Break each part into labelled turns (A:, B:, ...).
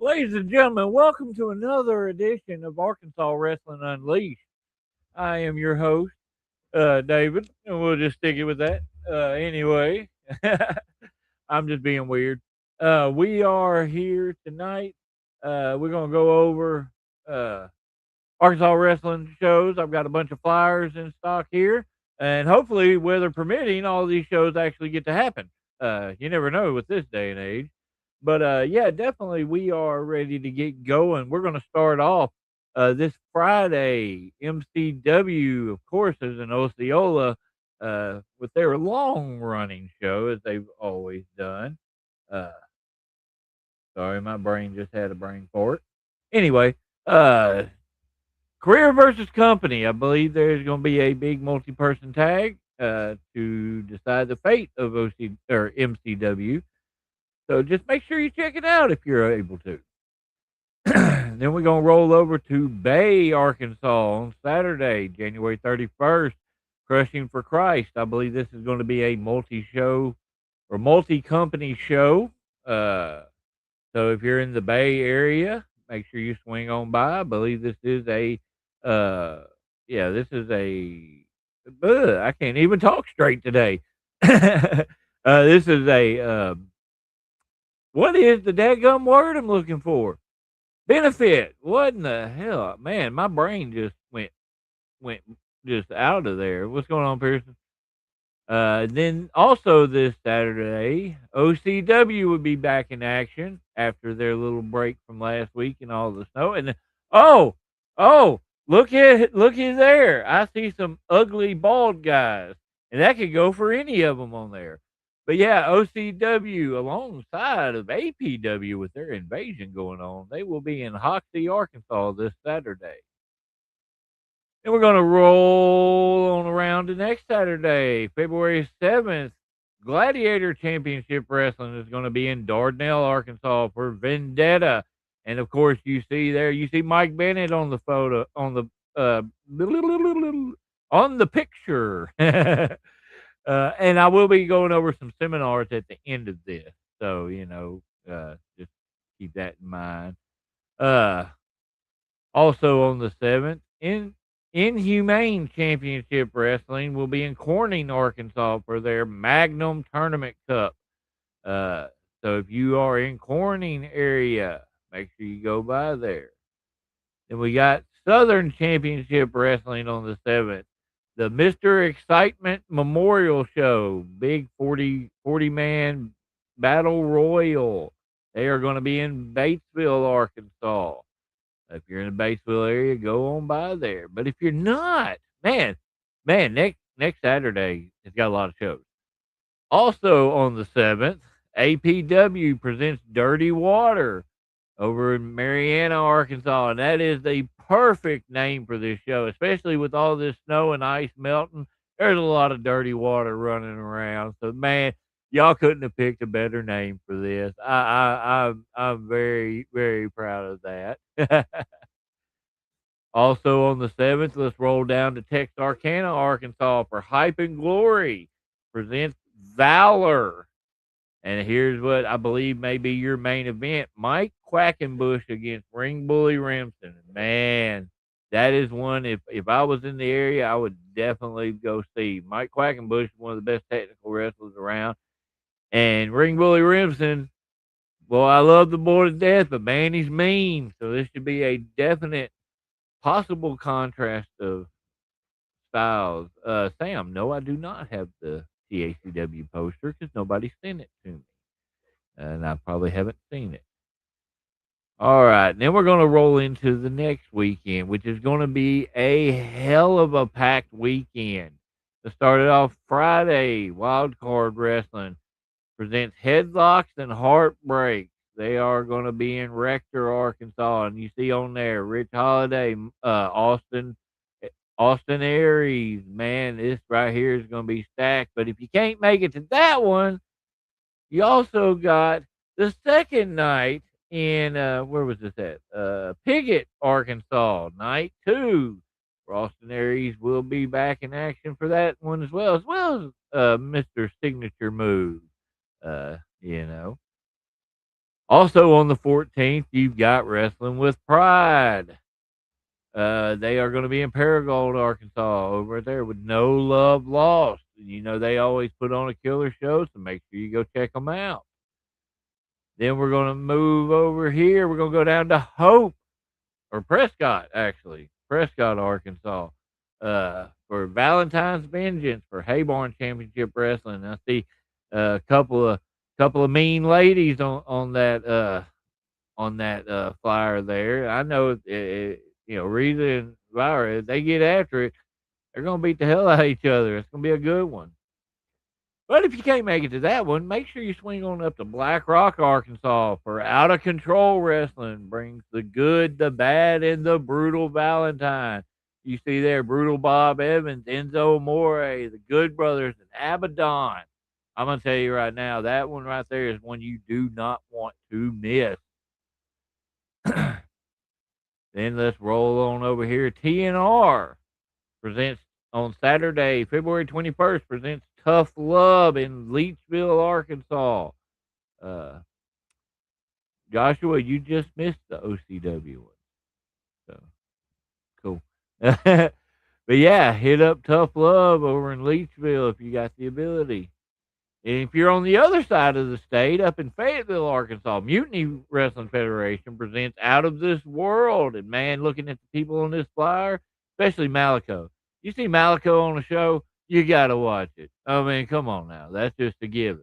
A: Ladies and gentlemen, welcome to another edition of Arkansas Wrestling Unleashed. I am your host, David, and we'll just stick it with that. Anyway, I'm just being weird. We are here tonight. We're going to go over uh, Arkansas wrestling shows. I've got a bunch of flyers in stock here, and hopefully, weather permitting, all these shows actually get to happen. You never know with this day and age. But yeah, definitely, we are ready to get going. We're going to start off this Friday. MCW, of course, is in Osceola with their long running show, as they've always done. Uh, Sorry, my brain just had a brain fart. Anyway, uh, Career versus company. I believe there's going to be a big multi-person tag to decide the fate of OC or MCW. So just make sure you check it out if you're able to. Then we're going to roll over to Bay, Arkansas on Saturday, January 31st. Crushing for Christ. I believe this is going to be a multi-show or multi-company show. So if you're in the Bay Area, make sure you swing on by. I believe this is a, uh, yeah, this is a, I can't even talk straight today. This is a, what is the dadgum word I'm looking for? Benefit. What in the hell, man? My brain just went just out of there. What's going on, Pearson? Then also this Saturday, OCW would be back in action after their little break from last week and all the snow. And oh, oh, look at there! I see some ugly bald guys, and that could go for any of them on there. But yeah, OCW alongside of APW with their invasion going on, they will be in Hoxie, Arkansas this Saturday. And we're going to roll on around to next Saturday, February 7th. Gladiator Championship Wrestling is going to be in Dardanelle, Arkansas for Vendetta. And of course, you see Mike Bennett on the photo, uh, on the picture. And I will be going over some seminars at the end of this. So, just keep that in mind. Uh, Also on the 7th, Inhumane Championship Wrestling will be in Corning, Arkansas for their Magnum Tournament Cup. Uh, so if you are in Corning area, make sure you go by there. Then we got Southern Championship Wrestling on the 7th. The Mr. Excitement Memorial Show, big 40 man battle royal. They are going to be in Batesville, Arkansas. If you're in the Batesville area, go on by there. But if you're not, man, next Saturday it's got a lot of shows. Also on the 7th, APW presents Dirty Water over in Marianna, Arkansas, and that is the perfect name for this show, especially with all this snow and ice melting. There's a lot of dirty water running around. So man, y'all couldn't have picked a better name for this. I'm very, very proud of that. Also on the 7th, let's roll down to Texarkana, Arkansas for Hype and Glory presents Valor. And here's what I believe may be your main event: Mike Quackenbush against Ring Bully Remsen. Man, that is one. If I was in the area, I would definitely go see. Mike Quackenbush is one of the best technical wrestlers around. And Ring Bully Remsen, well, I love the boy to death, but man, he's mean. So this should be a definite possible contrast of styles. Sam, no, I do not have the TACW poster because nobody sent it to me, and I probably haven't seen it. All right, then we're going to roll into the next weekend, which is going to be a hell of a packed weekend. To start it off, Friday, Wild Card Wrestling presents Headlocks and Heartbreaks. They are going to be in Rector, Arkansas, and you see on there Rich Holiday, Austin Aries. Man, this right here is going to be stacked. But if you can't make it to that one, you also got the second night in where was this at? Piggott, Arkansas, night 2. Austin Aries will be back in action for that one as well as Mr. Signature Move. You know. Also on the 14th, you've got Wrestling with Pride. They are going to be in Paragould, Arkansas, over there with No Love Lost. You know, they always put on a killer show, so make sure you go check them out. Then we're going to move over here. We're going to go down to Hope, or Prescott, actually. Prescott, Arkansas, for Valentine's Vengeance for Hayborn Championship Wrestling. I see a couple of mean ladies on that flyer there. I know Rita and Lyra, if they get after it, they're gonna beat the hell out of each other. It's gonna be a good one. But if you can't make it to that one, make sure you swing on up to Black Rock, Arkansas for Out of Control Wrestling. Brings the good, the bad, and the brutal Valentine. You see there, Brutal Bob Evans, Enzo Amore, the Good Brothers, and Abaddon. I'm gonna tell you right now, that one right there is one you do not want to miss. Then let's roll on over here. TNR presents on Saturday, February 21st, presents Tough Love in Leechville, Arkansas. Uh, Joshua, you just missed the OCW one. So cool. But yeah, hit up Tough Love over in Leechville if you got the ability. And if you're on the other side of the state, up in Fayetteville, Arkansas, Mutiny Wrestling Federation presents Out of This World. And man, looking at the people on this flyer, especially Malico. You see Malico on the show, you got to watch it. I mean, come on now. That's just a given.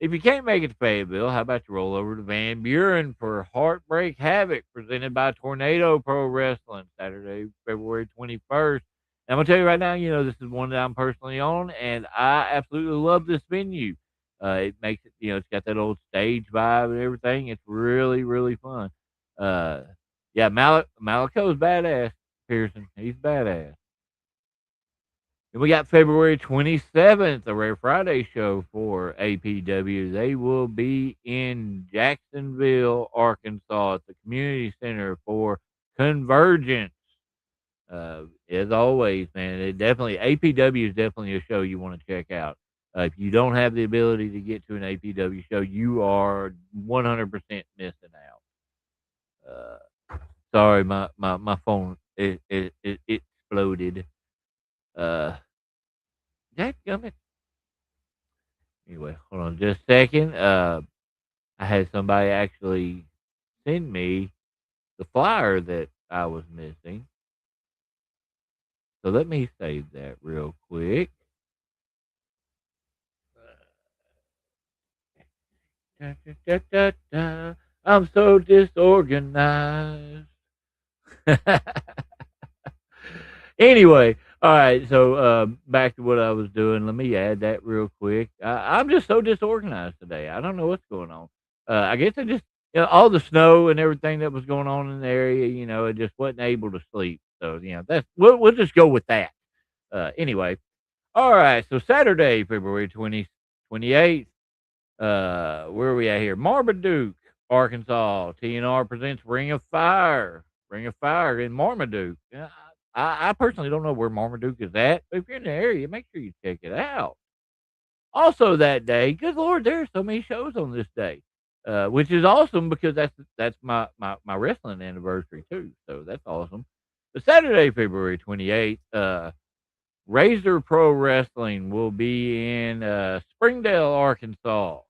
A: If you can't make it to Fayetteville, how about you roll over to Van Buren for Heartbreak Havoc, presented by Tornado Pro Wrestling, Saturday, February 21st. And I'm going to tell you right now, this is one that I'm personally on, and I absolutely love this venue. It makes it, it's got that old stage vibe and everything. It's really, really fun. Yeah, Malico's badass, Pearson. He's badass. And we got February 27th, a Rare Friday show for APW. They will be in Jacksonville, Arkansas at the Community Center for Convergence. As always, man, APW is definitely a show you want to check out. If you don't have the ability to get to an APW show, you are 100% missing out. Sorry, my phone it exploded. Dadgummit. Anyway, hold on just a second. I had somebody actually send me the flyer that I was missing. So let me save that real quick. I'm so disorganized. Anyway, all right. So back to what I was doing. Let me add that real quick. I'm just so disorganized today. I don't know what's going on. I guess I just all the snow and everything that was going on in the area. I just wasn't able to sleep. So that's we'll just go with that. Anyway, all right. So Saturday, February 28th. Where are we at here? Marmaduke, Arkansas. TNR presents Ring of Fire. Ring of Fire in Marmaduke. I personally don't know where Marmaduke is at, but if you're in the area, make sure you check it out. Also that day, good Lord, there are so many shows on this day, which is awesome because that's my wrestling anniversary too. So that's awesome. The Saturday, February 28th, Razor Pro Wrestling will be in Springdale, Arkansas.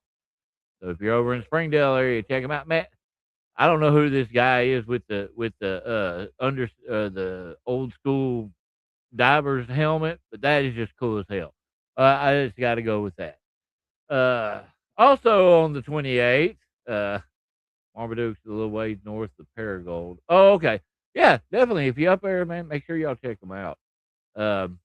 A: So if you're over in Springdale area, check them out, Matt. I don't know who this guy is with the old school diver's helmet, but that is just cool as hell. I just got to go with that. Also on the 28th, Marmaduke's a little ways north of Paragould. Oh, okay. Yeah, definitely. If you're up there, man, make sure y'all check them out. On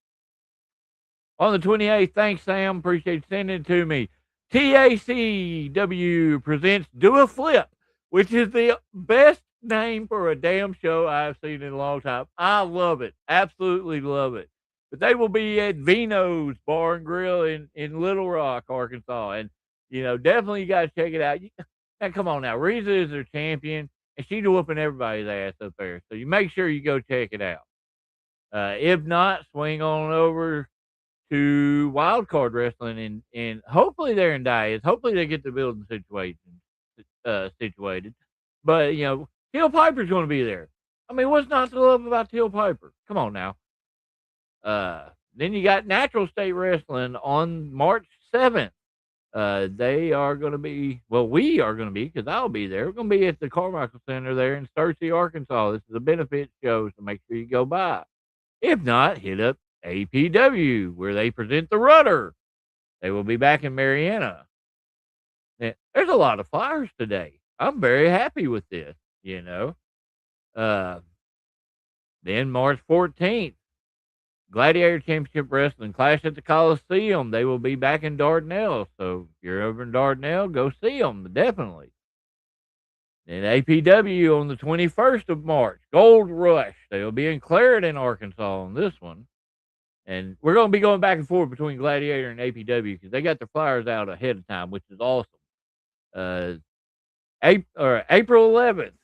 A: the 28th, thanks, Sam. Appreciate you sending it to me. TACW presents Do a Flip, which is the best name for a damn show I've seen in a long time. I love it. Absolutely love it. But they will be at Vino's Bar and Grill in Little Rock, Arkansas. And, definitely you got to check it out. Now, come on now. Reza is their champion, and she's whooping everybody's ass up there. So you make sure you go check it out. If not, swing on over to Wild Card Wrestling and hopefully they're in Dias. Hopefully they get the building situation situated. But Teal Piper's going to be there. I mean, what's not to love about Teal Piper? Come on now. Then you got Natural State Wrestling on March 7th. They are going to be, well, we are going to be, because I'll be there. We're going to be at the Carmichael Center there in Searcy, Arkansas. This is a benefit show, so make sure you go by. If not, hit up APW, where they present the Rudder. They will be back in Marianna. There's a lot of flyers today. I'm very happy with this, Then March 14th, Gladiator Championship Wrestling Clash at the Coliseum. They will be back in Dardanelle. So if you're over in Dardanelle, go see them, definitely. Then APW on the 21st of March, Gold Rush. They will be in Clarendon, Arkansas on this one. And we're going to be going back and forth between Gladiator and APW because they got their flyers out ahead of time, which is awesome. April 11th,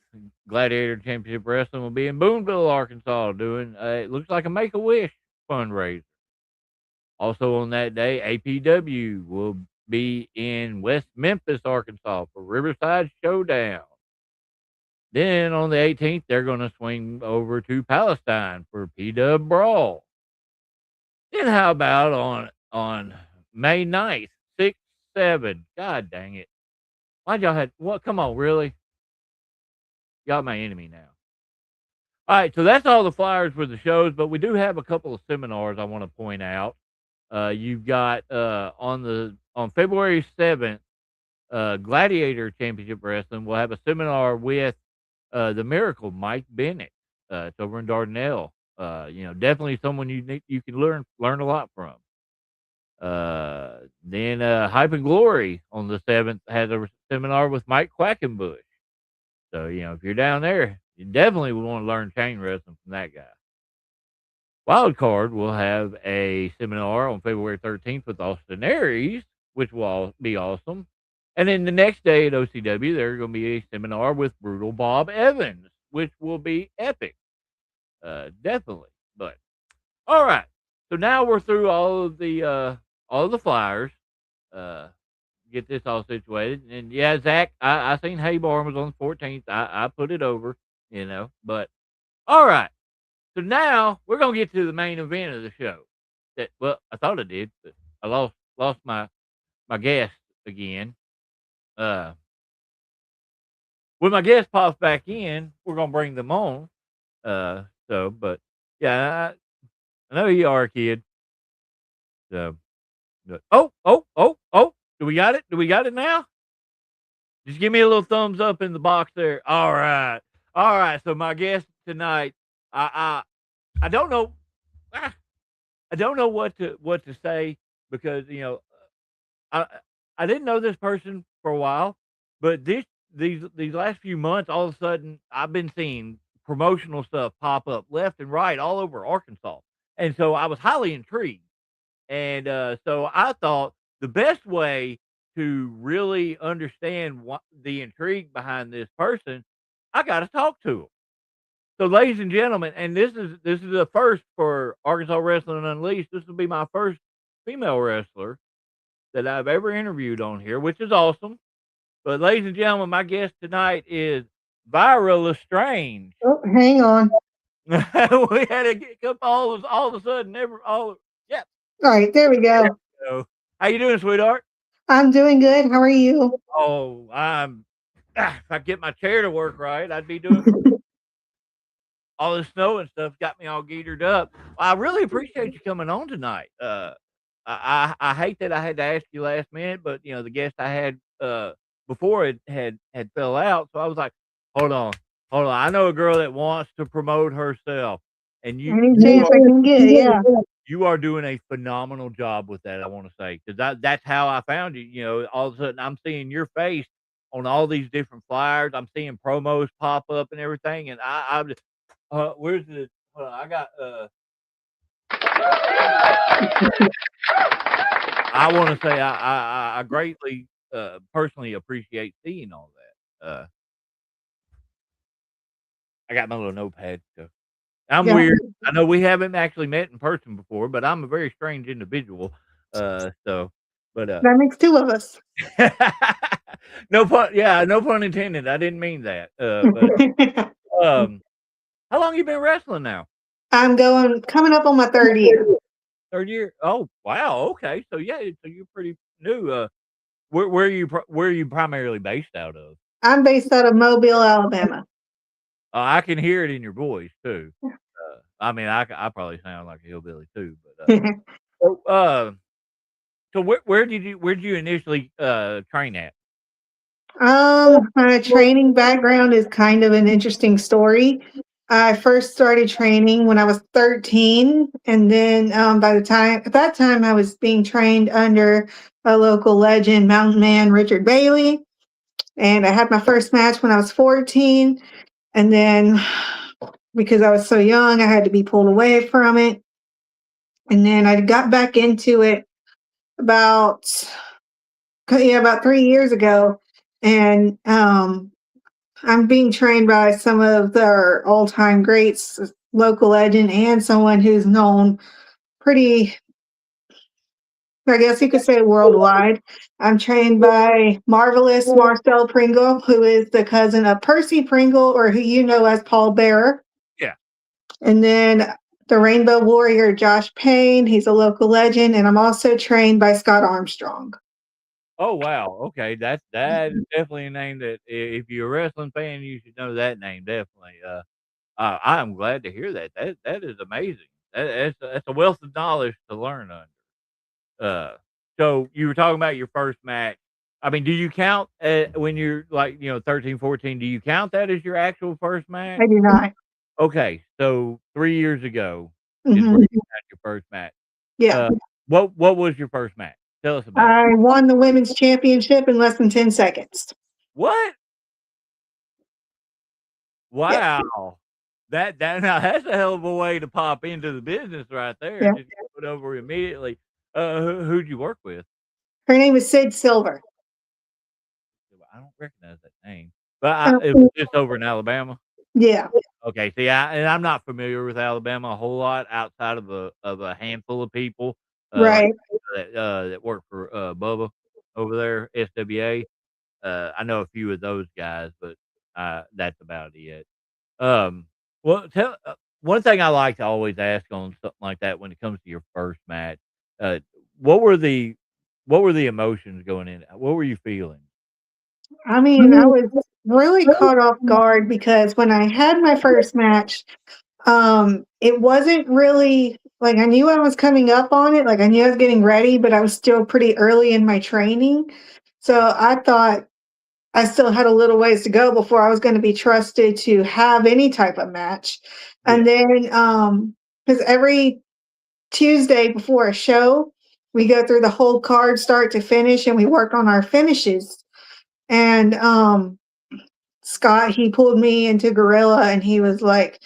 A: Gladiator Championship Wrestling will be in Boonville, Arkansas, doing it looks like a Make-A-Wish fundraiser. Also on that day, APW will be in West Memphis, Arkansas for Riverside Showdown. Then on the 18th, they're going to swing over to Palestine for P-Dub Brawl. Then how about on May 9th, 6, 7? God dang it. Why'd y'all have, what? Come on, really? Y'all my enemy now. All right, so that's all the flyers for the shows, but we do have a couple of seminars I want to point out. You've got on February 7th, Gladiator Championship Wrestling will have a seminar with the Miracle Mike Bennett. It's over in Dardanelle. Definitely someone you can learn a lot from. Then Hype and Glory on the 7th has a seminar with Mike Quackenbush. So if you're down there, you definitely would want to learn chain wrestling from that guy. Wild Card will have a seminar on February 13th with Austin Aries, which will be awesome. And then the next day at OCW, there's going to be a seminar with Brutal Bob Evans, which will be epic. Definitely. But all right. So now we're through all of the flyers. Get this all situated. And yeah, Zach, I seen Haybar was on the 14th. I put it over, but all right. So now we're gonna get to the main event of the show. I thought I did, but I lost my guest again. When my guest pops back in, we're gonna bring them on. But yeah, I know you are, kid. So, oh! Do we got it? Do we got it now? Just give me a little thumbs up in the box there. All right. So my guest tonight, I don't know. I don't know what to say because I didn't know this person for a while, but these last few months, all of a sudden, I've been seeing promotional stuff pop up left and right all over Arkansas, and so I was highly intrigued, and so I thought the best way to really understand what the intrigue behind this person, I got to talk to him. So, ladies and gentlemen, and this is the first for Arkansas Wrestling Unleashed. This will be my first female wrestler that I've ever interviewed on here, which is awesome. But, ladies and gentlemen, my guest tonight is Vira Lestrange.
B: Oh, hang on.
A: We had to get up all of a sudden. Yeah.
B: All right, there we go.
A: So, how you doing, sweetheart?
B: I'm doing good. How are you?
A: Oh, if I get my chair to work right, I'd be doing all the snow and stuff got me all geared up. I really appreciate you coming on tonight. I hate that I had to ask you last minute, but the guest I had before it had fell out, so I was like, hold on. I know a girl that wants to promote herself, and
B: any chance I can get, yeah.
A: You are doing a phenomenal job with that. I want to say because that's how I found you. All of a sudden I'm seeing your face on all these different flyers. I'm seeing promos pop up and everything, and I'm just. Where's the? I got. I want to say I greatly personally appreciate seeing all that. I got my little notepad. So I'm weird. I know we haven't actually met in person before, but I'm a very strange individual. But
B: that makes two of us.
A: No pun. Yeah, no pun intended. I didn't mean that. But how long you been wrestling now?
B: Coming up on my third year.
A: Third year. Oh, wow. Okay. So yeah, so you're pretty new. Where are you where are you primarily based out of?
B: I'm based out of Mobile, Alabama.
A: I can hear it in your voice too. I mean, I probably sound like a hillbilly too, but so, so where did you initially train at?
B: My training background is kind of an interesting story. I first started training when I was 13, and then at that time, I was being trained under a local legend, mountain man Richard Bailey. And I had my first match when I was 14. And then because I was so young, I had to be pulled away from it. And then I got back into it about, yeah, about 3 years ago. And I'm being trained by some of their all-time greats, local legend, and someone who's known pretty, I guess you could say, worldwide. I'm trained by Marvelous Marcel Pringle, who is the cousin of Percy Pringle, or who you know as Paul Bearer.
A: Yeah.
B: And then the Rainbow Warrior, Josh Payne. He's a local legend. And I'm also trained by Scott Armstrong.
A: Oh wow. Okay, that is definitely a name that if you're a wrestling fan, you should know that name definitely. I am glad to hear that. That is amazing. That's a wealth of knowledge to learn under. So you were talking about your first match. I mean, do you count when you're like, 13, 14, do you count that as your actual first match?
B: I do not.
A: Okay, so 3 years ago is where
B: Mhm.
A: you had your first match.
B: Yeah.
A: Uh, what was your first match? Tell us about it.
B: I won the women's championship in less than 10 seconds.
A: What?
B: Yes.
A: Wow. That now that's a hell of a way to pop into the business right there.
B: Yeah.
A: Just get put over immediately. Who'd you work with?
B: Her name is Sid Silver.
A: I don't recognize that name, but
B: Oh,
A: it was just over in Alabama.
B: yeah.
A: Okay, see, I'm not familiar with Alabama a whole lot outside of a handful of people, like
B: Right.
A: that work for Bubba over there, SWA. I know a few of those guys, but that's about it. Um, well, one thing I like to always ask on something like that when it comes to your first match, uh, what were the what were the emotions going in? What were you feeling?
B: I mean, I was really caught off guard because when I had my first match, it wasn't really like I knew I was coming up on it, like I knew I was getting ready, but I was still pretty early in my training. So I thought I still had a little ways to go before I was going to be trusted to have any type of match.
A: Yeah.
B: And then, because every Tuesday before a show, we go through the whole card start to finish and we work on our finishes. And Scott, he pulled me into Gorilla and he was like,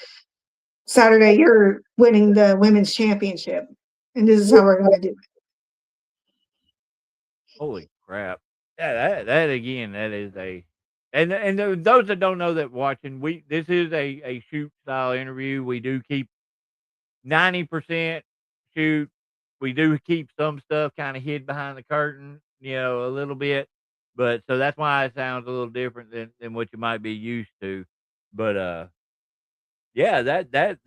B: Saturday, you're winning the women's championship. And this is how we're going to do it.
A: Holy crap! Yeah, that again, that is those that don't know that watching, this is a shoot style interview. We do keep 90% shoot. We do keep some stuff kind of hid behind the curtain, a little bit. But so that's why it sounds a little different than what you might be used to. But yeah, that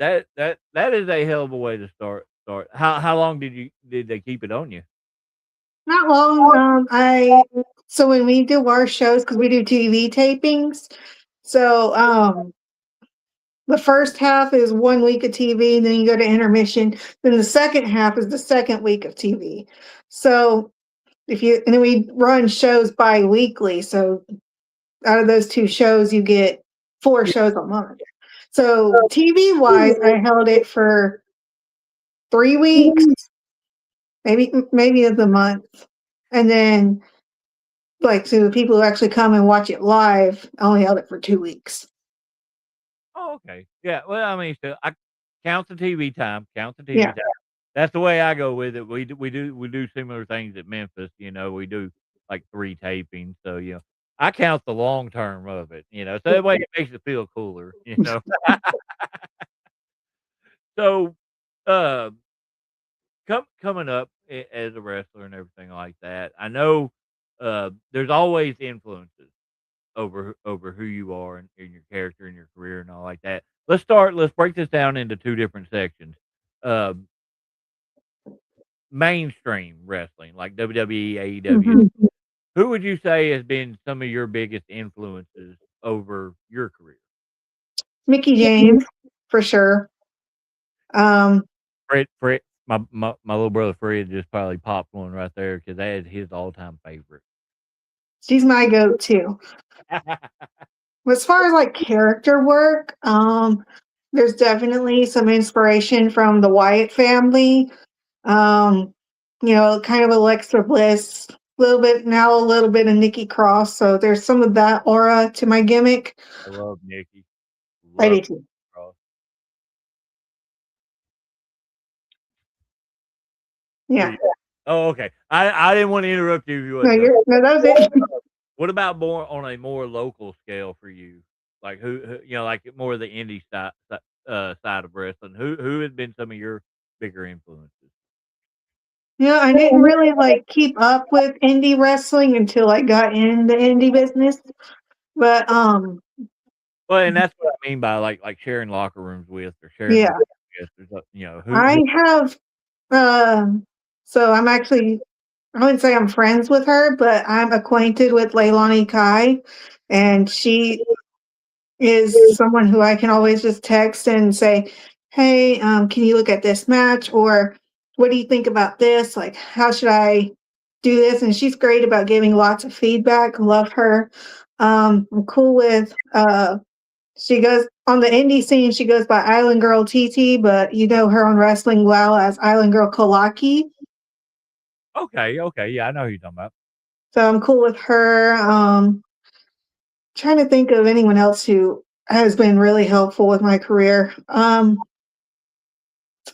A: is a hell of a way to start. How long did they keep it on you?
B: Not long. So when we do our shows, because we do TV tapings, so the first half is 1 week of TV, and then you go to intermission. Then the second half is the second week of TV. So and then we run shows bi-weekly. So out of those two shows, you get 4 shows a month. So TV wise, I held it for 3 weeks, maybe of the month. And then like to the people who actually come and watch it live, I only held it for 2 weeks.
A: Oh, okay. Yeah. Well, I mean, still, I count the TV time. Count the TV
B: Yeah.
A: time. That's the way I go with it. We do similar things at Memphis. We do like 3 tapings. So I count the long term of it. So that way it makes it feel cooler. So, uh, coming up as a wrestler and everything like that. I know there's always influences over who you are and your character and your career and all like that. Let's break this down into two different sections. Uh, Mainstream wrestling like WWE, AEW.
B: Mhm.
A: Who would you say has been some of your biggest influences over your career?
B: Mickey James, for sure. Um,
A: Fred, my little brother Fred just probably popped one right there because that is his all time favorite.
B: she's my go-to. As far as like character work, there's definitely some inspiration from the Wyatt family. Um, kind of Alexa Bliss, a little bit of Nikki Cross. So there's some of that aura to my gimmick.
A: I love Nikki.
B: I
A: Love
B: do too.
A: Cross. Were
B: Yeah.
A: you? Oh, okay. I didn't want to interrupt you if you
B: No,
A: wasn't done.
B: that was it.
A: What about more on a more local scale for you? Like who like more of the indie side of wrestling. Who has been some of your bigger influences?
B: I didn't really like keep up with indie wrestling until I got in the indie business. But
A: Well, and that's what I mean by like sharing locker rooms with or sharing
B: yeah,
A: matches with or who
B: I have so I wouldn't say I'm friends with her, but I'm acquainted with Leilani Kai, and she is someone who I can always just text and say, "Hey, can you look at this match?" or "What do you think about this? Like, how should I do this?" And she's great about giving lots of feedback. Love her. I'm cool with. She goes on the indie scene. She goes by Island Girl TT, but you know her on Wrestling Wow as Island Girl Kalaki.
A: Okay, yeah, I know who you're talking about.
B: So I'm cool with her. Trying to think of anyone else who has been really helpful with my career. As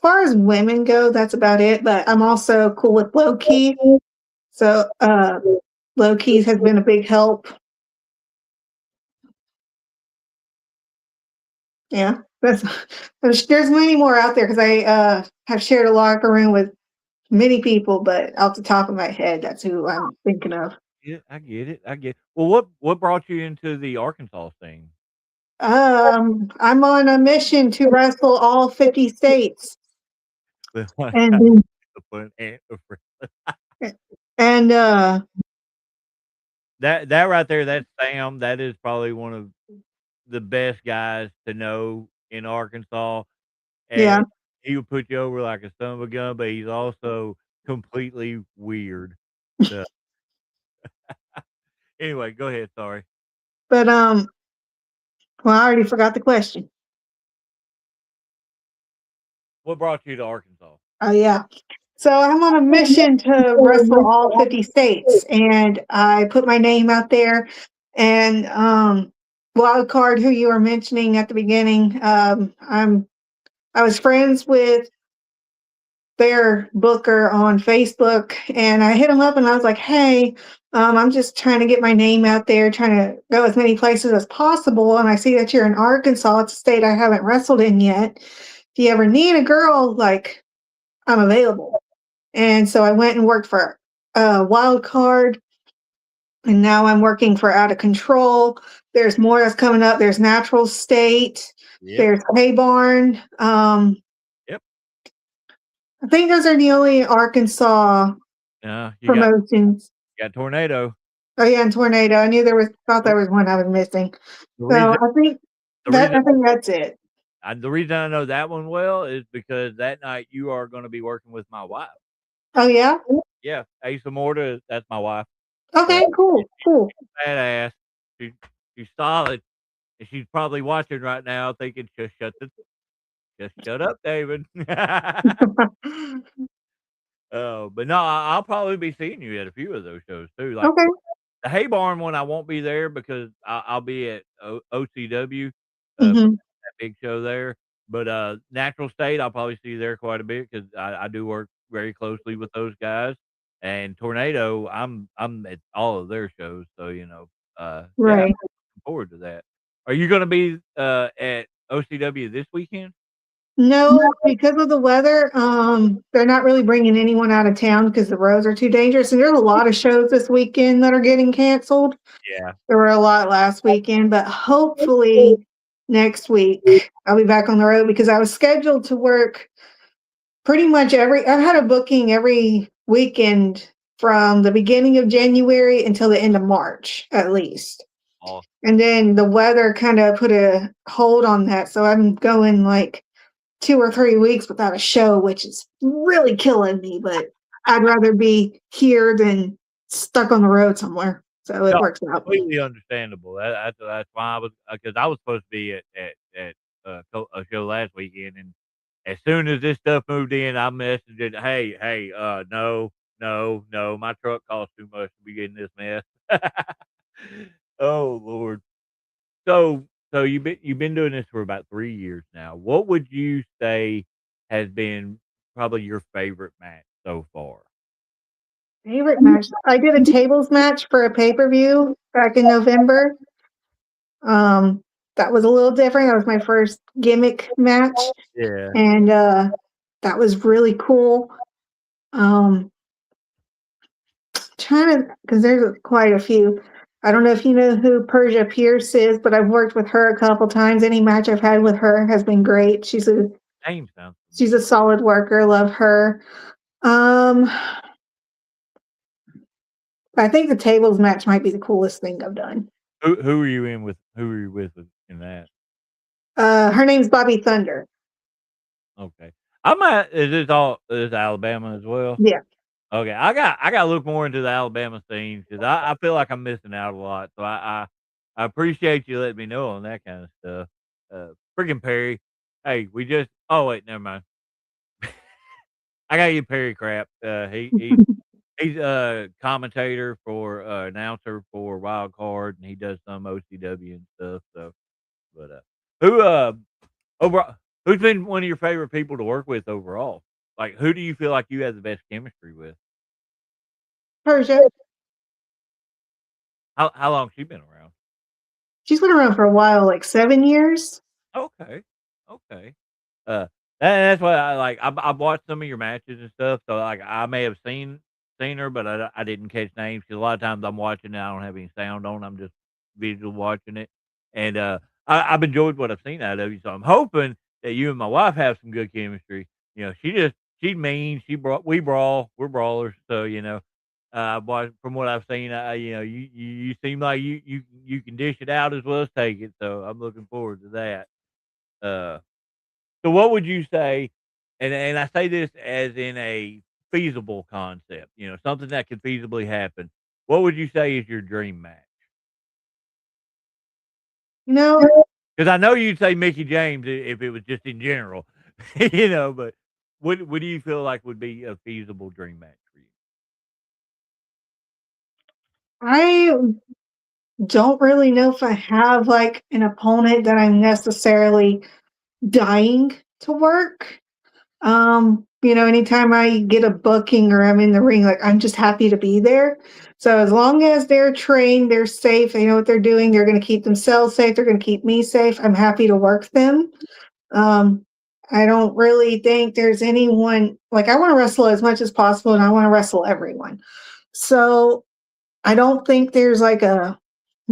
B: far as women go, that's about it. But I'm also cool with Low Key. So Low Key has been a big help. Yeah, that's there's many more out there because I have shared a locker room with many people, but off the top of my head, that's who I'm thinking of.
A: Yeah, I get it. I get. Well, what brought you into the Arkansas thing?
B: I'm on a mission to wrestle all 50 states,
A: The
B: and
A: fun
B: and
A: that right there, that's Sam. That is probably one of the best guys to know in Arkansas,
B: yeah.
A: and he would put you over like a son of a gun, but he's also completely weird. So, anyway, go ahead. Sorry.
B: But well, I already forgot the question.
A: What brought you to Arkansas?
B: Oh yeah. So I'm on a mission to wrestle all 50 states, and I put my name out there. And Wild Card, who you were mentioning at the beginning, I was friends with their booker on Facebook, and I hit him up and I was like, "Hey, I'm just trying to get my name out there, trying to go as many places as possible. And I see that you're in Arkansas. It's a state I haven't wrestled in yet. If you ever need a girl, like I'm available." And so I went and worked for Wild Card, and now I'm working for Out of Control. There's more that's coming up. There's Natural State.
A: Yep.
B: There's Hay Barn.
A: Yep.
B: I think those are the only Arkansas
A: Yeah,
B: promotions.
A: you got Tornado.
B: Oh yeah, and Tornado. I knew thought there was one I was missing.
A: The
B: So
A: reason the reason
B: I think that's it.
A: the reason I know that one well is because that night you are gonna be working with my wife.
B: Oh yeah?
A: Yeah, Asa Morta, that's my wife.
B: Okay, cool, cool.
A: Badass. She she's solid, and she's probably watching right now thinking, just shut up, David." Oh, but no, I'll probably be seeing you at a few of those shows too. Like
B: Okay.
A: the Hay Barn one, I won't be there because I'll be at OCW, for
B: Mhm.
A: that big show there. But Natural State, I'll probably see you there quite a bit because I do work very closely with those guys. And Tornado, I'm at all of their shows, so yeah, I'm
B: Right.
A: looking forward to that. Are you going to be at OCW this weekend?
B: No, because of the weather, they're not really bringing anyone out of town because the roads are too dangerous. And there's a lot of shows this weekend that are getting canceled.
A: Yeah.
B: There were a lot last weekend, but hopefully next week I'll be back on the road because I was scheduled to work pretty much I had a booking every weekend from the beginning of January until the end of March, at least.
A: Awesome.
B: And then the weather kind of put a hold on that. So I'm going like 2 or 3 weeks without a show, which is really killing me, but I'd rather be here than stuck on the road somewhere. So it
A: No,
B: works out.
A: completely understandable. That's why I was because I was supposed to be at a show last weekend, and as soon as this stuff moved in, I messaged it, "Hey, no, no, no, my truck costs too much to be getting this mess." Oh, Lord. So you've been doing this for about 3 years now. What would you say has been probably your favorite match so far?
B: Favorite match. I did a tables match for a pay-per-view back in November. Um, that was a little different. That was my first gimmick match,
A: Yeah.
B: and that was really cool. Um, trying to because there's quite a few. I don't know if you know who Persia Pierce is, but I've worked with her a couple times. Any match I've had with her has been great.
A: Name sounds
B: She's a
A: familiar.
B: solid worker. Love her. Um, I think the tables match might be the coolest thing I've done.
A: Who were you in with who were you with in that?
B: Her name's Bobby Thunder.
A: Okay. I might is Alabama as well?
B: Yeah.
A: Okay, I gotta look more into the Alabama scene because I feel like I'm missing out a lot. So I appreciate you letting me know on that kind of stuff. Freaking Perry. Hey, we just oh wait, never mind. I got you Perry crap. He's a commentator for announcer for Wild Card and he does some OCW and stuff. So but who over who's been one of your favorite people to work with overall? Like who do you feel like you have the best chemistry with?
B: Persia.
A: How long she been around?
B: She's been around for a while, like 7 years.
A: Okay, okay. Uh, that's why I like. I've watched some of your matches and stuff, so like I may have seen her, but I didn't catch names because a lot of times I'm watching and I don't have any sound on. I'm just visual watching it, and I've enjoyed what I've seen out of you. So I'm hoping that you and my wife have some good chemistry. You know, she's mean. We brawl. We're brawlers. So but from what I've seen, you seem like you can dish it out as well as take it. So I'm looking forward to that. Uh, so what would you say? And I say this as in a feasible concept, something that could feasibly happen. What would you say is your dream match?
B: You know,
A: Because I know you'd say Mickey James if it was just in general, But what do you feel like would be a feasible dream match for you?
B: I don't really know if I have like an opponent that I'm necessarily dying to work. Anytime I get a booking or I'm in the ring, like I'm just happy to be there. So as long as they're trained, they're safe, they know what they're doing, they're going to keep themselves safe, they're going to keep me safe. I'm happy to work them. Um, I don't really think there's anyone like I want to wrestle as much as possible and I want to wrestle everyone. So I don't think there's like a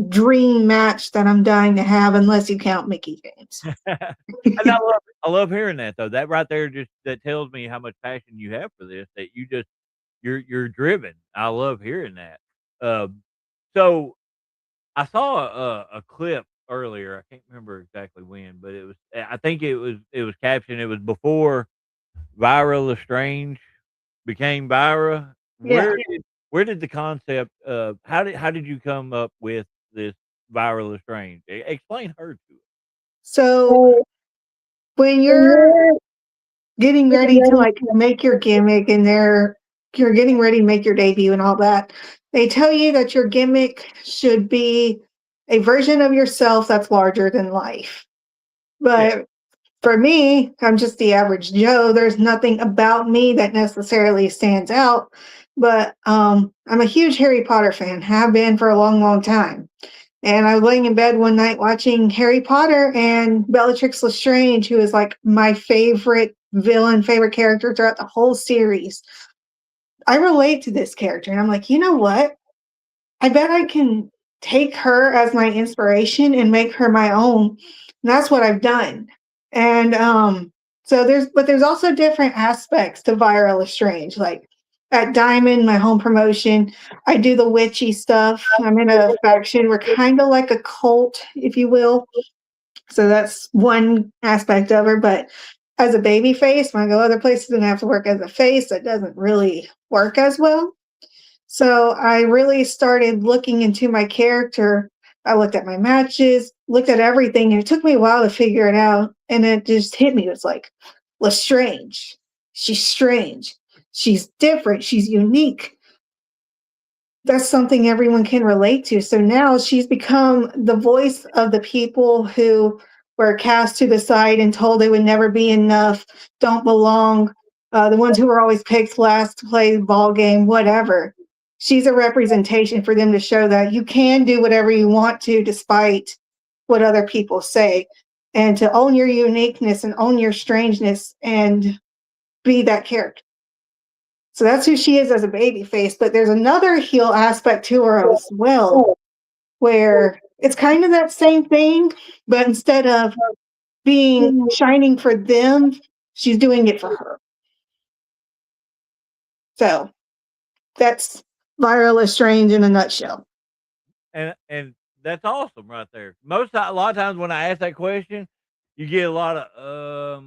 B: dream match that I'm dying to have unless you count Mickey James.
A: And I love hearing that though. That right there just that tells me how much passion you have for this. That you're driven. I love hearing that. Um, so I saw a clip earlier. I can't remember exactly when, but I think it was captioned. It was before Vira Lestrange became Vira.
B: Yeah.
A: Where did the concept? How did you come up with this Vira Lestrange? Explain her to us.
B: So when you're getting ready to like make your gimmick and you're getting ready to make your debut and all that, they tell you that your gimmick should be a version of yourself that's larger than life.
A: Yeah.
B: But for me, I'm just the average Joe. There's nothing about me that necessarily stands out. But I'm a huge Harry Potter fan, have been for a long, long time. And I was laying in bed one night watching Harry Potter, and Bellatrix Lestrange, who is like my favorite villain, favorite character throughout the whole series. I relate to this character, and I'm like, you know what? I bet I can take her as my inspiration and make her my own. And that's what I've done. And so there's also different aspects to Vira Lestrange. Like at Diamond, my home promotion, I do the witchy stuff. I'm in a faction. We're kind of like a cult, if you will. So that's one aspect of her. But as a baby face, when I go other places and have to work as a face, that doesn't really work as well. So I really started looking into my character. I looked at my matches, looked at everything, and it took me a while to figure it out. And it just hit me. It was like, Lestrange. She's strange. She's different. She's unique. That's something everyone can relate to. So now she's become the voice of the people who were cast to the side and told they would never be enough, don't belong, the ones who were always picked last to play the ball game, whatever. She's a representation for them to show that you can do whatever you want to despite what other people say, and to own your uniqueness and own your strangeness and be that character. So that's who she is as a baby face. But there's another heel aspect to her as well, where it's kind of that same thing, but instead of being shining for them, she's doing it for her. So that's Vira Lestrange in a nutshell.
A: And that's awesome right there. A lot of times when I ask that question, you get a lot of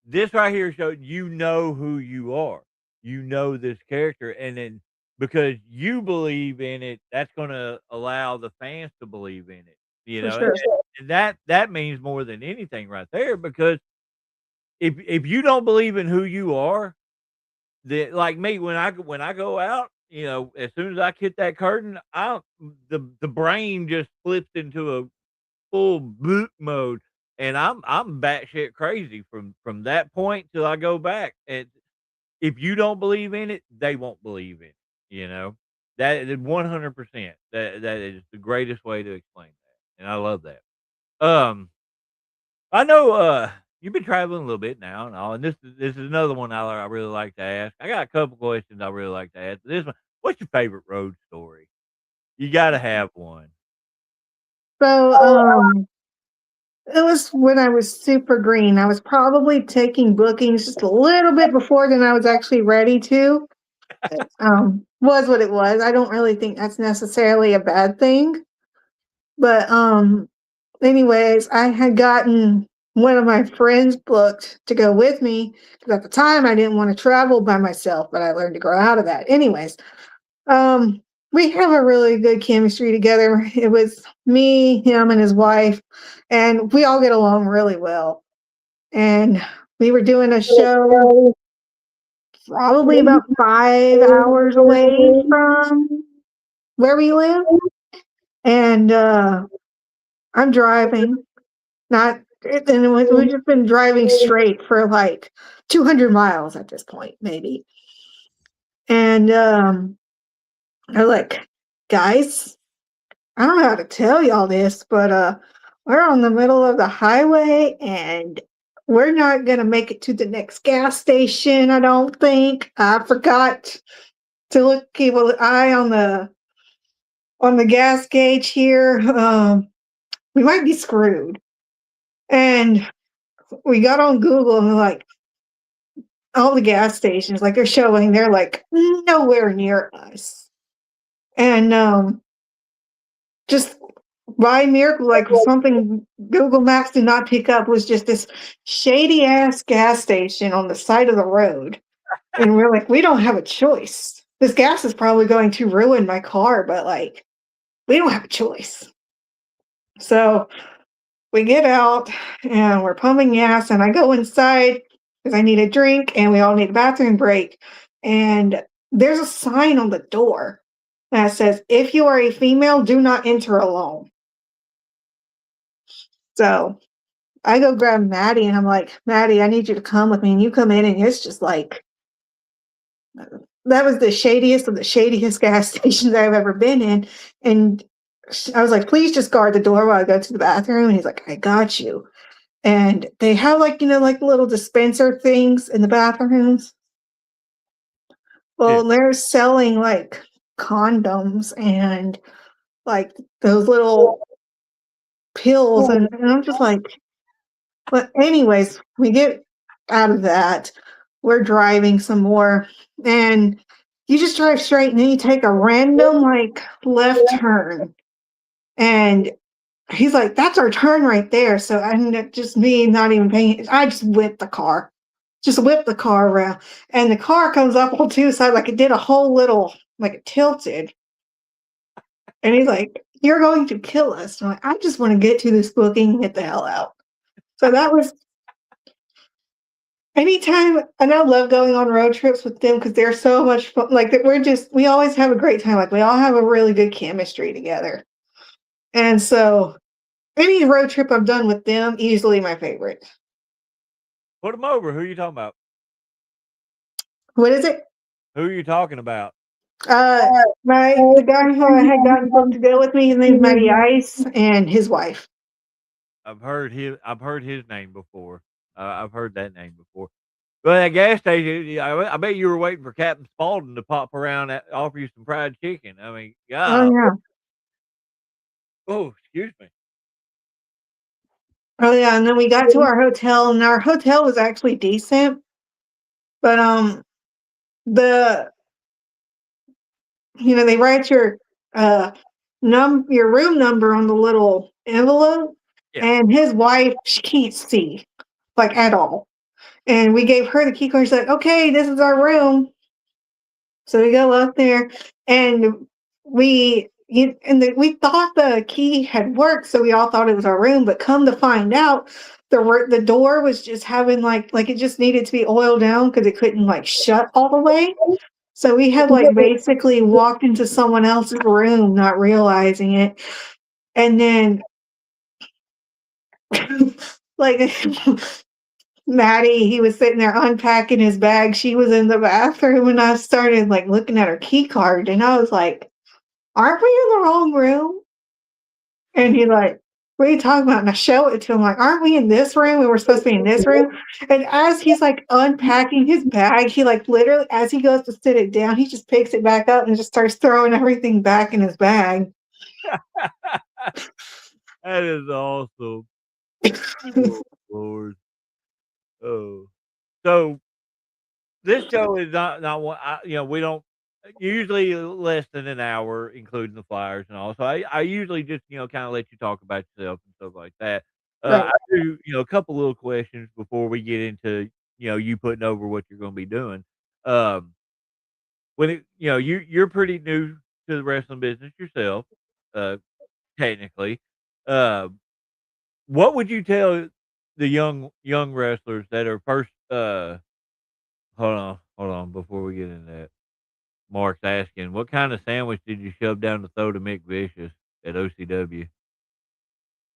A: this right here shows you know who you are. You know this character, and then because you believe in it, that's going to allow the fans to believe in it. You
B: For
A: know,
B: sure.
A: and that means more than anything right there. Because if you don't believe in who you are, like me when I go out, as soon as I hit that curtain, the brain just flips into a full boot mode, and I'm batshit crazy from that point till I go back. And if you don't believe in it, they won't believe in it. You know that is 100%. That is the greatest way to explain that, and I love that. Um, I know you've been traveling a little bit now and all, and this is another one I really like to ask. I got a couple questions I really like to ask. This one, what's your favorite road story? You got to have one.
B: So it was when I was super green. I was probably taking bookings just a little bit before than I was actually ready to. Was what it was. I don't really think that's necessarily a bad thing. But anyways, I had gotten one of my friends booked to go with me because at the time I didn't want to travel by myself, but I learned to grow out of that. Anyways, we have a really good chemistry together. It was me, him, and his wife, and we all get along really well. And we were doing a show probably about 5 hours away from where we live. And I'm driving, not, and we've just been driving straight for like 200 miles at this point, maybe. And I'm like, guys, I don't know how to tell y'all this, but we're on the middle of the highway and we're not gonna make it to the next gas station, I don't think. I forgot to keep an eye on the gas gauge here. We might be screwed. And we got on Google and like all the gas stations, like they're like nowhere near us. And just by miracle, like something Google Maps did not pick up was just this shady ass gas station on the side of the road. And we're like, we don't have a choice. This gas is probably going to ruin my car, but like, we don't have a choice. So we get out and we're pumping gas, and I go inside because I need a drink and we all need a bathroom break. And there's a sign on the door that says, if you are a female, do not enter alone. So I go grab Maddie and I'm like, Maddie, I need you to come with me. And you come in and it's just like that was the shadiest of the shadiest gas stations I've ever been in. And I was like, please just guard the door while I go to the bathroom. And he's like, I got you. And they have like, like little dispenser things in the bathrooms.
A: Yeah.
B: Well, they're selling like condoms and like those little pills. And I'm just like, but anyways, we get out of that. We're driving some more and you just drive straight and then you take a random like left turn. And he's like, that's our turn right there. So I just me not even paying. I just whipped the car. Just whipped the car around. And the car comes up on two sides, like it did a whole little, like it tilted. And he's like, you're going to kill us. I'm like, I just want to get to this booking and get the hell out. So that was anytime, and I love going on road trips with them because they're so much fun. Like we always have a great time. Like we all have a really good chemistry together. And so any road trip I've done with them, easily my favorite.
A: Put them over. Who are you talking about?
B: What is it?
A: Who are you talking about?
B: The guy who I had gotten booked to go with me, his name's Matty Ice, and his wife.
A: I've heard his name before. I've heard that name before. Well, at gas station, I bet you were waiting for Captain Spaulding to pop around and offer you some fried chicken. I mean,
B: Oh
A: God.
B: yeah.
A: Oh, excuse me.
B: Oh yeah. And then we got to our hotel, and our hotel was actually decent, but they write your your room number on the little envelope,
A: Yeah.
B: and his wife, she can't see like at all. And we gave her the key card. She's like, okay, this is our room. So we go up there, and we thought the key had worked, so we all thought it was our room. But come to find out, the door was just having like it just needed to be oiled down because it couldn't like shut all the way. So we had like basically walked into someone else's room, not realizing it, and then like Maddie, he was sitting there unpacking his bag. She was in the bathroom, and I started like looking at her key card, and I was like, aren't we in the wrong room? And he's like, what are you talking about? And I show it to him, like, aren't we in this room? And we're supposed to be in this room. And as he's like unpacking his bag, he like literally, as he goes to sit it down, he just picks it back up and just starts throwing everything back in his bag.
A: That is awesome. Oh, Lord. Oh, so this show is not one. We don't usually less than an hour, including the flyers and all. So I usually just kind of let you talk about yourself and stuff like that.
B: Right.
A: I do a couple little questions before we get into you putting over what you're going to be doing. Um, when you're pretty new to the wrestling business yourself, uh, technically. Uh, what would you tell the young wrestlers that are first? Hold on. Before we get into that, Mark's asking, what kind of sandwich did you shove down the throat of Mick Vicious at OCW?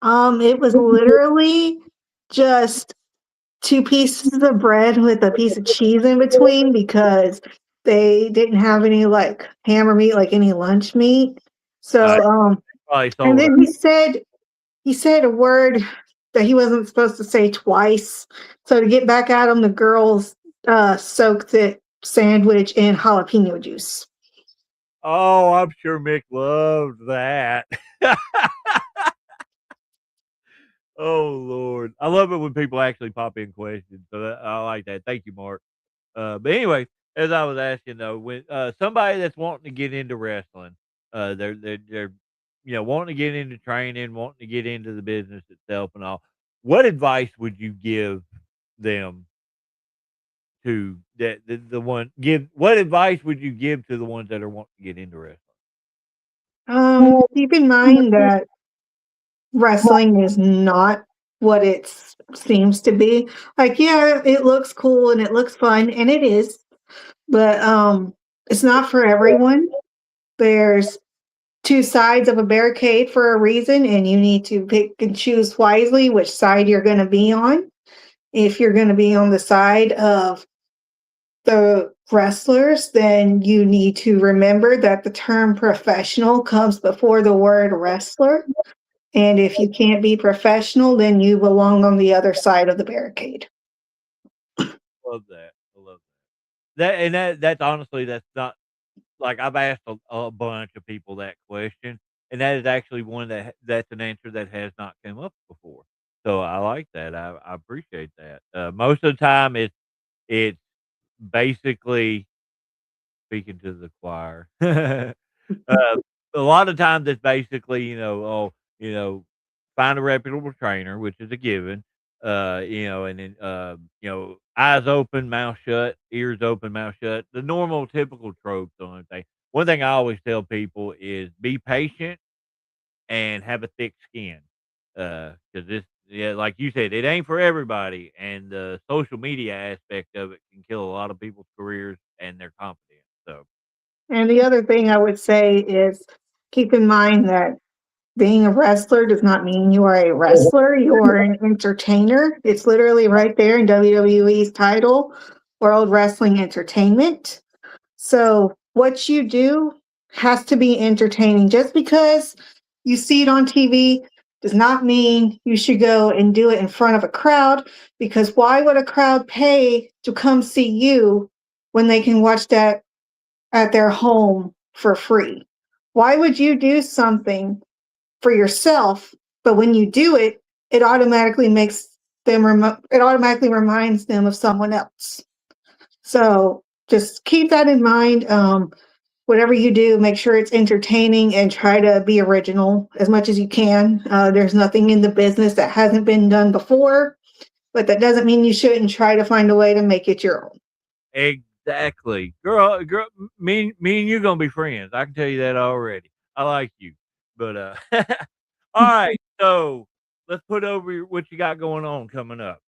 B: It was literally just 2 pieces of bread with a piece of cheese in between because they didn't have any like hammer meat, like any lunch meat. So
A: Probably
B: and
A: sold
B: then
A: out.
B: he said a word that he wasn't supposed to say twice. So to get back at him, the girls soaked the sandwich in jalapeno juice.
A: Oh, I'm sure Mick loved that. Oh Lord, I love it when people actually pop in questions. So I like that. Thank you, Mark. But anyway, as I was asking though, when somebody that's wanting to get into wrestling, they're wanting to get into training, wanting to get into the business itself and all. What advice would you give them to that the one give? What advice would you give to the ones that are wanting to get into wrestling?
B: Keep in mind that wrestling is not what it seems to be. Like, yeah, it looks cool and it looks fun, and it is, but it's not for everyone. There's 2 sides of a barricade for a reason, and you need to pick and choose wisely which side you're going to be on. If you're going to be on the side of the wrestlers, then you need to remember that the term professional comes before the word wrestler. And if you can't be professional, then you belong on the other side of the barricade.
A: Love that. I love that. That's honestly, that's not like, I've asked a bunch of people that question, and that is actually one that's an answer that has not come up before. So I like that. I appreciate that. Most of the time, it's basically speaking to the choir. A lot of times it's basically, oh, you know, find a reputable trainer, which is a given. And then eyes open, mouth shut, ears open, mouth shut. The normal, typical tropes on everything. One thing I always tell people is be patient and have a thick skin. Because this, yeah, like you said, it ain't for everybody, and the social media aspect of it can kill a lot of people's careers and their confidence. So,
B: And the other thing I would say is keep in mind that being a wrestler does not mean you are a wrestler. You are an entertainer. It's literally right there in WWE's title, World Wrestling Entertainment. So what you do has to be entertaining. Just because you see it on TV does not mean you should go and do it in front of a crowd, because why would a crowd pay to come see you when they can watch that at their home for free? Why would you do something for yourself, but when you do it, it automatically makes them it automatically reminds them of someone else. So just keep that in mind. Whatever you do, make sure it's entertaining and try to be original as much as you can. There's nothing in the business that hasn't been done before, but that doesn't mean you shouldn't try to find a way to make it your own.
A: exactly, girl, me and you gonna be friends. I can tell you that already. I like you, but all right. So let's put over what you got going on coming up.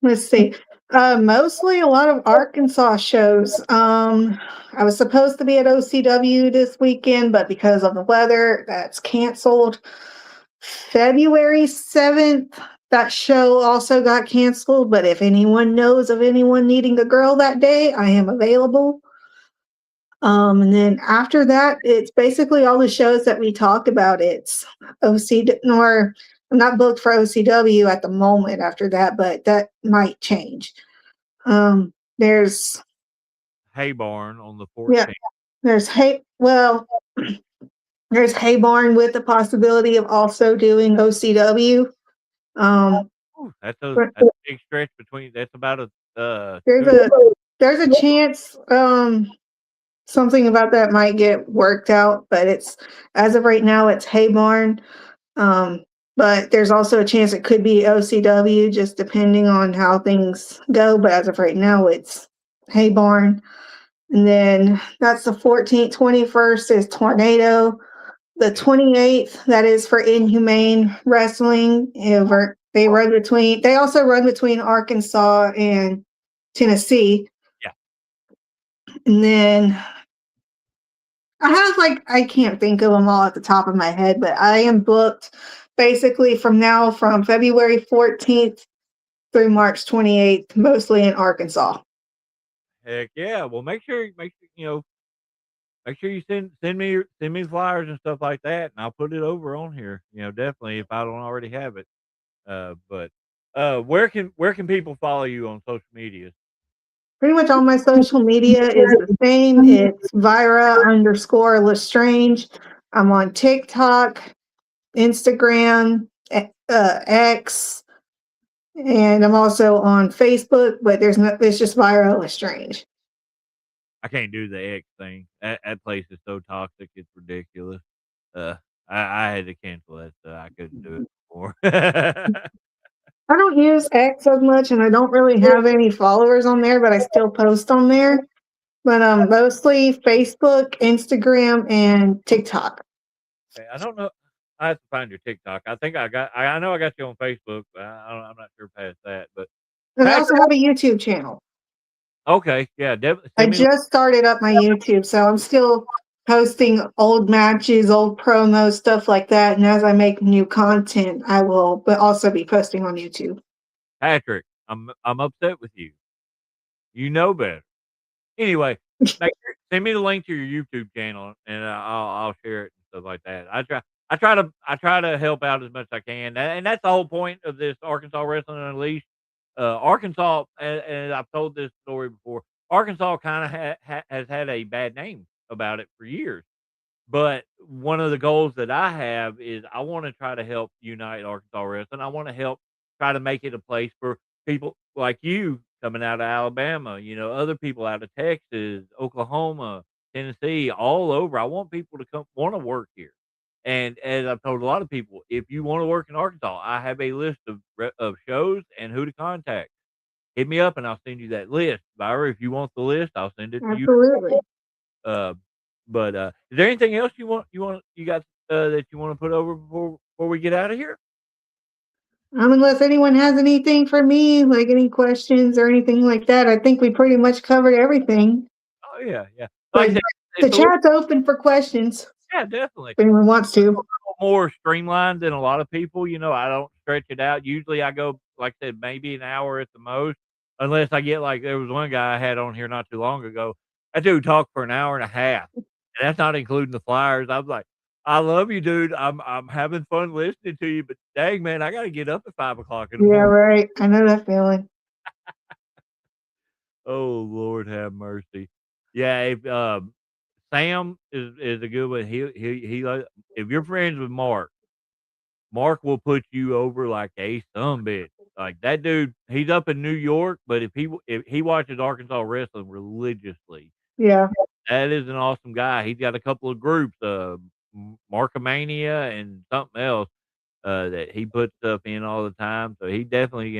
B: Let's see. Mostly a lot of Arkansas shows. I was supposed to be at OCW this weekend, but because of the weather, that's canceled. February 7th, that show also got canceled. But if anyone knows of anyone needing a girl that day, I am available. And then after that, it's basically all the shows that we talked about. It's or I'm not booked for OCW at the moment after that, but that might change. There's
A: Hay Barn on the
B: yeah,
A: 14th.
B: there's there's Haybarn with the possibility of also doing OCW.
A: That's a big stretch between. That's about a
B: There's
A: two.
B: a chance something about that might get worked out, but it's as of right now it's Haybarn. But there's also a chance it could be OCW, just depending on how things go. But as of right now, it's Haybarn. And then that's the 14th, 21st is Tornado. The 28th, that is for Inhumane Wrestling. They also run between Arkansas and Tennessee.
A: Yeah.
B: And then I can't think of them all at the top of my head, but I am booked basically from February 14th through March 28th, mostly in Arkansas.
A: Heck yeah. Well, make sure you send me flyers and stuff like that, and I'll put it over on here. Definitely if I don't already have it. But where can people follow you on social media?
B: Pretty much all my social media is the same. It's Vira_Lestrange. I'm on TikTok, Instagram, X, and I'm also on Facebook, but it's just Vira Lestrange.
A: I can't do the X thing. That place is so toxic, it's ridiculous. Uh, I had to cancel that, so I couldn't do it more.
B: I don't use X as much, and I don't really have any followers on there, but I still post on there. But mostly Facebook, Instagram, and TikTok.
A: Okay, I don't know. I have to find your TikTok. I think I know I got you on Facebook, but I'm not sure past that. But
B: And I also
A: Patrick,
B: have a YouTube channel.
A: okay, yeah,
B: I
A: send me.
B: just started up my YouTube, so I'm still posting old matches, old promos, stuff like that. And as I make new content, I will but also be posting on YouTube.
A: Patrick, I'm upset with you. You know better. Anyway, send me the link to your YouTube channel, and I'll share it and stuff like that. I try to help out as much as I can, and that's the whole point of this Arkansas Wrestling Unleashed. Arkansas, and I've told this story before. Arkansas kind of has had a bad name about it for years. But one of the goals that I have is I want to try to help unite Arkansas wrestling. I want to help try to make it a place for people like you coming out of Alabama, other people out of Texas, Oklahoma, Tennessee, all over. I want people to come want to work here. And as I've told a lot of people, if you want to work in Arkansas, I have a list of shows and who to contact. Hit me up and I'll send you that list. Byra, if you want the list, I'll send it to you.
B: Absolutely.
A: Uh, but is there anything else you got that you want to put over before we get out of here?
B: Unless anyone has anything for me, like any questions or anything like that, I think we pretty much covered everything.
A: Oh yeah, yeah. Like I
B: But
A: said,
B: the
A: it's a little,
B: chat's open for questions
A: yeah, definitely.
B: if anyone wants
A: It's a
B: to.
A: little more streamlined than a lot of people. I don't stretch it out. Usually, I go like I said, maybe an hour at the most, unless I get like there was one guy I had on here not too long ago. That dude talked for an hour and a half, and that's not including the flyers. I was like, I love you, dude. I'm having fun listening to you, but dang man, I got to get up at 5 o'clock in the
B: Yeah,
A: morning.
B: right. I know that feeling.
A: Oh Lord, have mercy. Yeah, if Sam is a good one. If you're friends with Mark. Mark will put you over like a sumbitch. Like that dude, he's up in New York, but if he watches Arkansas wrestling religiously,
B: Yeah.
A: that is an awesome guy. He's got a couple of groups, Markomania and something else, that he puts stuff in all the time. So he definitely,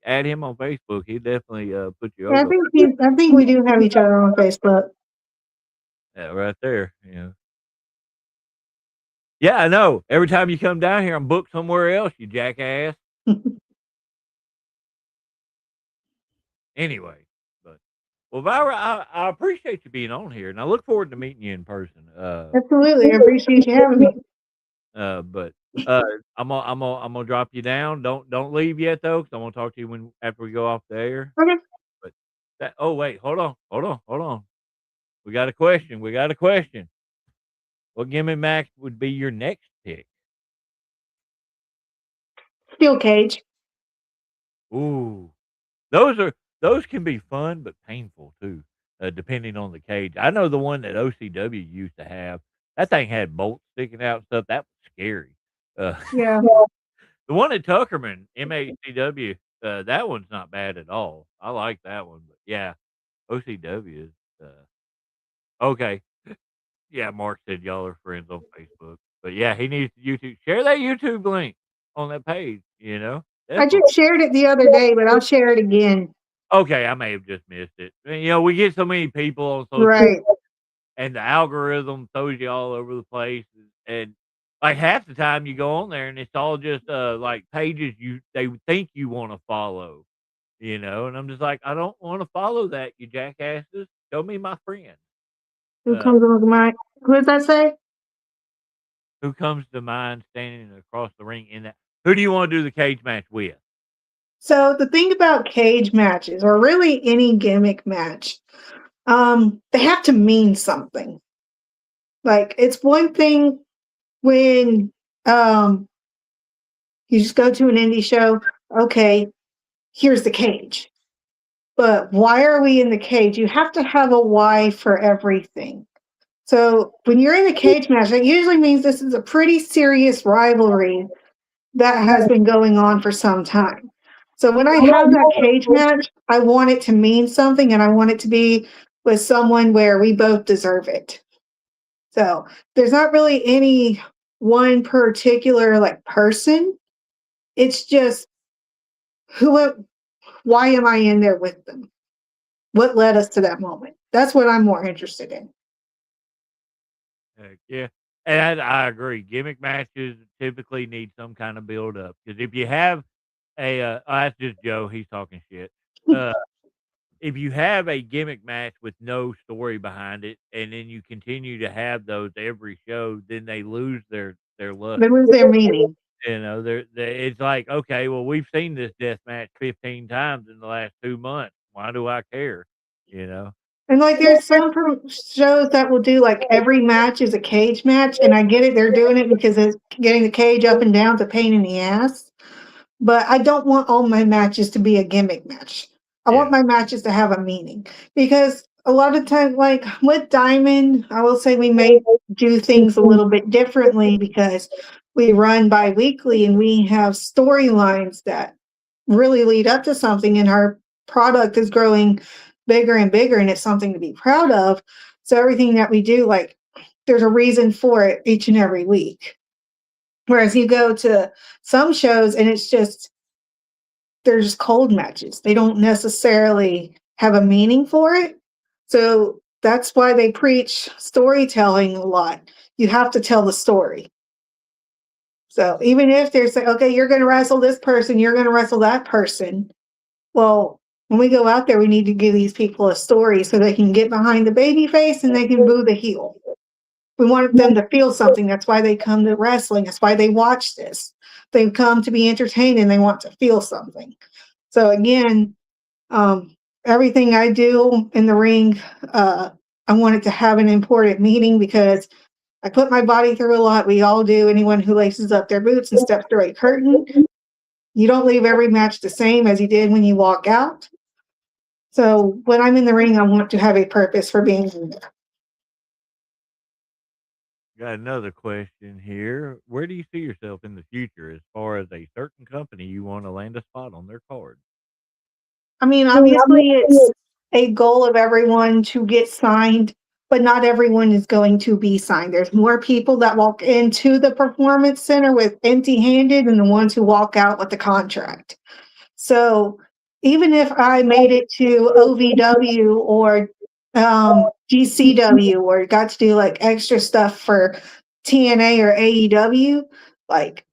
A: add him on Facebook. He definitely put you
B: Yeah,
A: over.
B: I think we do have each other on Facebook.
A: Yeah, right there. Yeah, I know. Every time you come down here, I'm booked somewhere else. You jackass. Anyway, but well, Vyra, I appreciate you being on here, and I look forward to meeting you in person.
B: Absolutely. I appreciate you having me.
A: But uh, I'm gonna drop you down. Don't leave yet though, because I want to talk to you after we go off the air.
B: Okay.
A: But oh wait, hold on. We got a question. We got a question. What gimmick match would be your next pick?
B: Steel cage.
A: Ooh, those can be fun but painful too, depending on the cage. I know the one that OCW used to have. That thing had bolts sticking out and stuff. That was scary. Uh,
B: Yeah.
A: the one at Tuckerman, MHCW, that one's not bad at all. I like that one. But yeah, OCW is okay. Yeah, Mark said y'all are friends on Facebook. But yeah, he needs to YouTube share that YouTube link on that page.
B: I
A: Definitely.
B: just shared it the other day, but I'll share it again.
A: Okay, I may have just missed it. We get so many people on social
B: Right.
A: and the algorithm throws you all over the place, and like half the time you go on there and it's all just like pages they think you want to follow, and I'm just like, I don't want to follow that, you jackasses. Show me my friend.
B: Who
A: Uh,
B: comes on my Who does that say?
A: who comes to mind standing across the ring in that? Who do you want to do the cage match with?
B: So the thing about cage matches, or really any gimmick match, they have to mean something. Like it's one thing when you just go to an indie show, okay, here's the cage. But why are we in the cage? You have to have a why for everything. So when you're in a cage match, that usually means this is a pretty serious rivalry that has been going on for some time. So when I have that cage match, I want it to mean something and I want it to be with someone where we both deserve it. So there's not really any one particular like person. It's just who why am I in there with them? What led us to that moment? That's what I'm more interested in.
A: Heck yeah. And I agree. Gimmick matches typically need some kind of build up, because if you have that's just Joe. He's talking shit. Uh, if you have a gimmick match with no story behind it, and then you continue to have those every show, then they lose their luster.
B: They lose their meaning.
A: It's like, okay, well, we've seen this death match 15 times in the last 2 months. Why do I care? You know?
B: And like there's some shows that will do like every match is a cage match, and I get it, they're doing it because it's getting the cage up and down's a pain in the ass. But I don't want all my matches to be a gimmick match. I want my matches to have a meaning because a lot of times, like with Diamond, I will say we may do things a little bit differently because we run bi-weekly and we have storylines that really lead up to something, and our product is growing bigger and bigger, and it's something to be proud of. So everything that we do, like there's a reason for it each and every week. Whereas you go to some shows and it's just they're just cold matches. They don't necessarily have a meaning for it. So that's why they preach storytelling a lot. You have to tell the story. So even if they're saying, okay, you're going to wrestle this person, you're going to wrestle that person. Well, when we go out there, we need to give these people a story so they can get behind the baby face and they can boo the heel. We want them to feel something. That's why they come to wrestling. That's why they watch this. They come to be entertained and they want to feel something. So again, everything I do in the ring, I want it to have an important meaning because I put my body through a lot. We all do. Anyone who laces up their boots and steps through a curtain, you don't leave every match the same as you did when you walk out. So when I'm in the ring, I want to have a purpose for being in there.
A: Got another question here. Where do you see yourself in the future as far as a certain company you want to land a spot on their card?
B: I mean, obviously, it's a goal of everyone to get signed, but not everyone is going to be signed. There's more people that walk into the performance center with empty handed than the ones who walk out with the contract. So even if I made it to OVW or GCW or got to do like extra stuff for TNA or AEW, like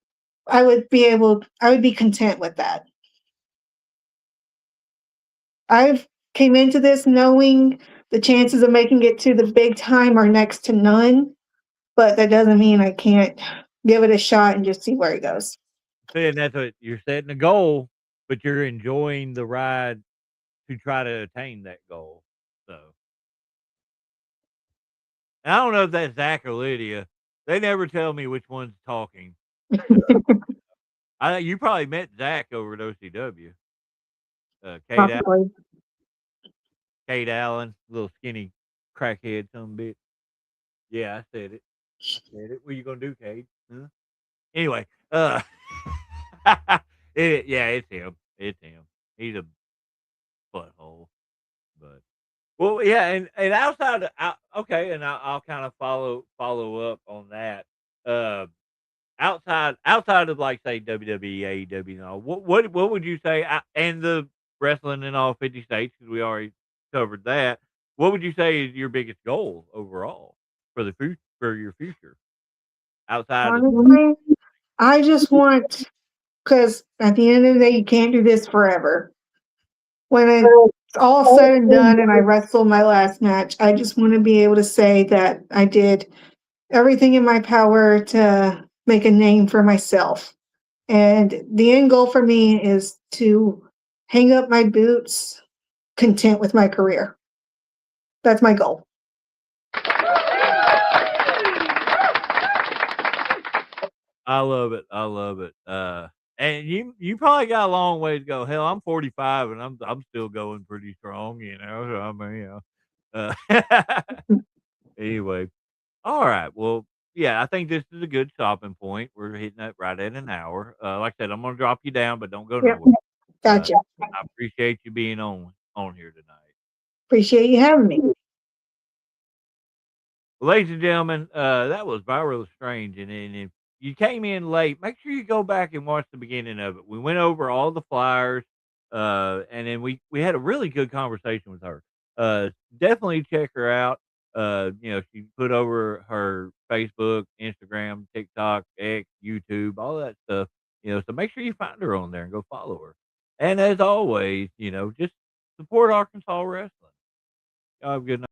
B: I would be content with that. I've came into this knowing the chances of making it to the big time are next to none, but that doesn't mean I can't give it a shot and just see where it goes.
A: And that's what you're setting a goal, but you're enjoying the ride to try to attain that goal. So and I don't know if that's Zach or Lydia. They never tell me which one's talking. You probably met Zach over at OCW.
B: Possibly.
A: Kate Allen, little skinny crackhead, some bitch. Yeah, I said it. I said it. What you gonna do, Kate? Huh? Anyway, yeah, it's him. It's him. He's a butthole. But well, yeah, and outside, okay, and I'll kind of follow up on that. Uh, outside of like say WWE, AEW, and all, what would you say? And the wrestling in all 50 states because we already covered that. What would you say is your biggest goal overall for the future for your future outside of?
B: Honestly, I just want, because at the end of the day, you can't do this forever. When it's all said and done and I wrestle my last match, I just want to be able to say that I did everything in my power to make a name for myself. And the end goal for me is to hang up my boots, content with my career. That's my goal.
A: I love it. I love it. And you probably got a long way to go. Hell, I'm 45 and I'm still going pretty strong. You know, so I mean, anyway, all right. Well, yeah, I think this is a good stopping point. We're hitting that right at an hour. Like I said, I'm gonna drop you down, but don't go
B: Yep.
A: nowhere.
B: Gotcha.
A: I appreciate you being on here tonight.
B: Appreciate you having me.
A: Ladies and gentlemen, that was Viral Strange, and if you came in late, make sure you go back and watch the beginning of it. We went over all the flyers, and then we had a really good conversation with her. Definitely check her out. She put over her Facebook, Instagram, TikTok, X, YouTube, all that stuff. So make sure you find her on there and go follow her. And as always, just support Arkansas wrestling. Y'all have a good night.